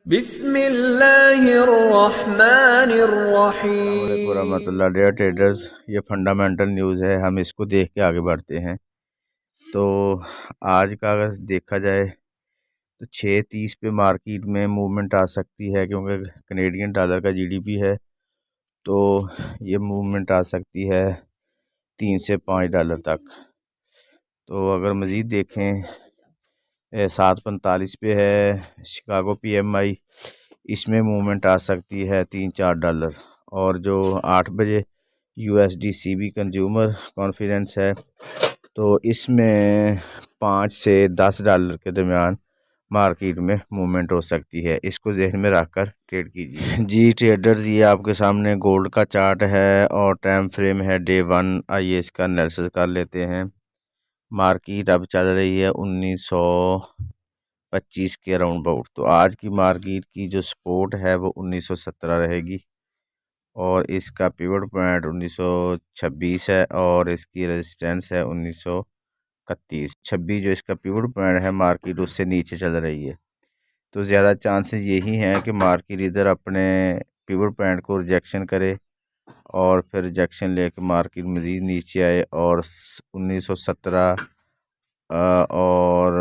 बिस्मिल्लाहिर्रहमानिर्रहीम। वरहमतुल्लाह। Dear traders, ये fundamental news है, हम इसको देख के आगे बढ़ते हैं। तो आज का अगर देखा जाए तो 6:30 पे मार्केट में मूवमेंट आ सकती है, क्योंकि कनेडियन डॉलर का जीडीपी है। तो ये मूवमेंट आ सकती है 3 से 5 डॉलर तक। तो अगर मज़ीद देखें, 7:45 पे है शिकागो पीएमआई, इसमें मूवमेंट आ सकती है 3-4 डॉलर। और जो 8 बजे यूएसडीसीबी कंज्यूमर कॉन्फिडेंस है, तो इसमें 5 से 10 डॉलर के दरमियान मार्केट में मूवमेंट हो सकती है। इसको जहन में रखकर ट्रेड कीजिए। जी ट्रेडर्स, ये आपके सामने गोल्ड का चार्ट है और टाइम फ्रेम है डे 1। आइए इसका एनालिसिस कर लेते हैं। मार्केट अब चल रही है 1925 के अराउंड अबाउट। तो आज की मार्केट की जो सपोर्ट है वो 1917 रहेगी, और इसका पिवट पॉइंट 1926 है, और इसकी रेजिस्टेंस है 1931। 26 जो इसका पिवट पॉइंट है, मार्केट उससे नीचे चल रही है। तो ज़्यादा चांसेस यही हैं कि मार्केट इधर अपने पिवट पॉइंट को रिजेक्शन करे, और फिर रिजेक्शन लेके मार्केट मज़ीद नीचे आए, और 1917 और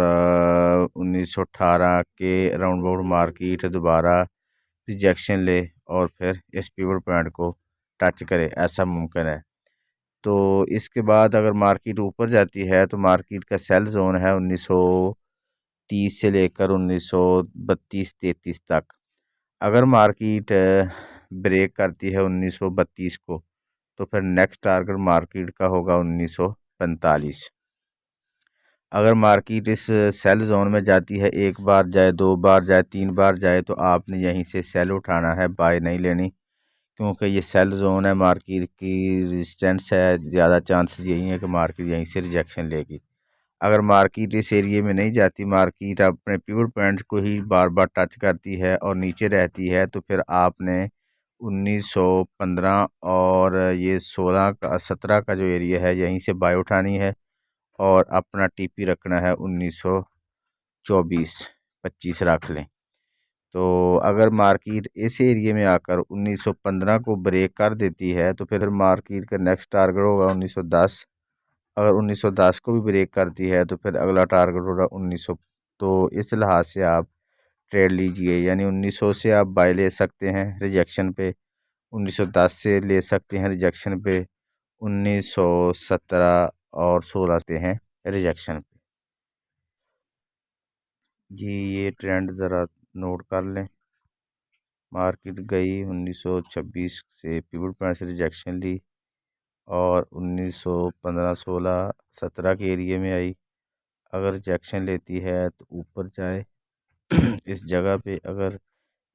1918 के राउंड अबाउट मार्केट दोबारा रिजेक्शन ले और फिर इस पिवट पॉइंट को टच करे, ऐसा मुमकिन है। तो इसके बाद अगर मार्केट ऊपर जाती है तो मार्केट का सेल जोन है 1930 से लेकर 1932-33 तक। अगर मार्केट ब्रेक करती है 1932 को, तो फिर नेक्स्ट टारगेट मार्केट का होगा 1945। अगर मार्केट इस सेल जोन में जाती है, एक बार जाए, 2 बार जाए, 3 बार जाए, तो आपने यहीं से सेल उठाना है, बाय नहीं लेनी, क्योंकि ये सेल जोन है, मार्केट की रेजिस्टेंस है। ज़्यादा चांसेस यही है कि मार्केट यहीं से रिजेक्शन लेगी। अगर मार्केट इस एरिए में नहीं जाती, मार्केट अपने पिवट पॉइंट को ही बार बार टच करती है और नीचे रहती है, तो फिर आपने 1915 और ये 17 का जो एरिया है, यहीं से बाय उठानी है, और अपना टीपी रखना है 1924-25 रख लें। तो अगर मार्केट इस एरिए में आकर 1915 को ब्रेक कर देती है, तो फिर मार्केट का नेक्स्ट टारगेट होगा 1910। अगर 1910 को भी ब्रेक करती है, तो फिर अगला टारगेट होगा 1900। तो इस लिहाज से आप ट्रेड लीजिए, यानी 1900 से आप बाय ले सकते हैं रिजेक्शन पे, 1910 से ले सकते हैं रिजेक्शन पे, 1917 और 16 से हैं रिजेक्शन पे। जी ये ट्रेंड ज़रा नोट कर लें। मार्केट गई 1926 से पिवट पॉइंट से रिजेक्शन ली, और 1915, 16, 17 के एरिए में आई। अगर रिजेक्शन लेती है तो ऊपर जाए इस जगह पे। अगर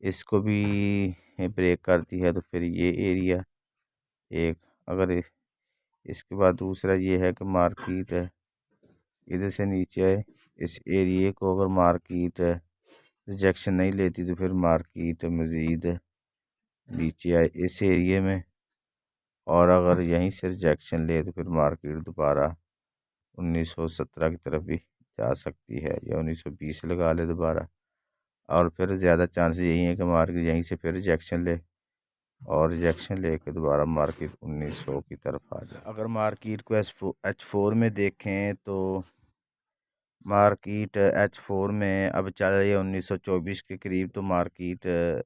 इसको भी ब्रेक करती है, तो फिर ये एरिया एक। अगर इसके बाद दूसरा ये है कि मार्केट इधर से नीचे आए, इस एरिए को अगर मार्केट रिजेक्शन नहीं लेती, तो फिर मार्केट मज़ीद नीचे आए इस एरिए में, और अगर यहीं से रिजेक्शन ले तो फिर मार्केट दोबारा 1917 की तरफ भी जा सकती है, या 1920 लगा ले दोबारा। और फिर ज़्यादा चांसेस यही है कि मार्केट यहीं से फिर रिजेक्शन ले, और रिजेक्शन लेके दोबारा मार्केट 1900 की तरफ आ जाए। अगर मार्केट को H4 में देखें, तो मार्केट H4 में अब चल रही है 1924 के करीब। तो मार्केट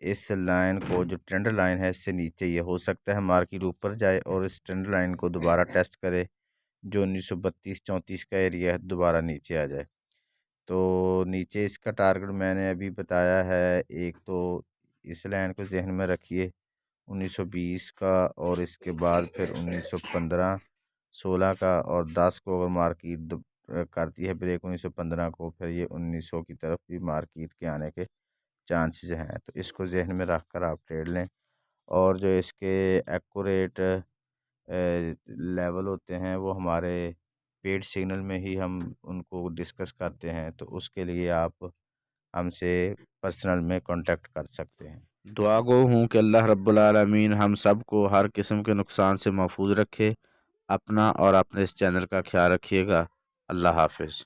इस लाइन को, जो ट्रेंड लाइन है, इससे नीचे ये हो सकता है मार्केट ऊपर जाए और इस ट्रेंड लाइन को दोबारा टेस्ट करे, जो 1932-34 का एरिया है, दोबारा नीचे आ जाए। तो नीचे इसका टारगेट मैंने अभी बताया है। एक तो इस लाइन को जहन में रखिए 1920 का, और इसके बाद फिर 1915, 16 का, और 10 को अगर मार्केट करती है ब्रेक 1915 को, फिर ये 1900 की तरफ भी मार्केट के आने के चांसेस हैं। तो इसको जहन में रख कर आप ट्रेड लें। और जो इसके एक्यूरेट लेवल होते हैं, वो हमारे पेड सिग्नल में ही हम उनको डिस्कस करते हैं, तो उसके लिए आप हमसे पर्सनल में कांटेक्ट कर सकते हैं। दुआ गो हूँ कि अल्लाह रब्बुल आलमीन हम सब को हर किस्म के नुकसान से महफूज रखे। अपना और अपने इस चैनल का ख्याल रखिएगा। अल्लाह हाफिज़।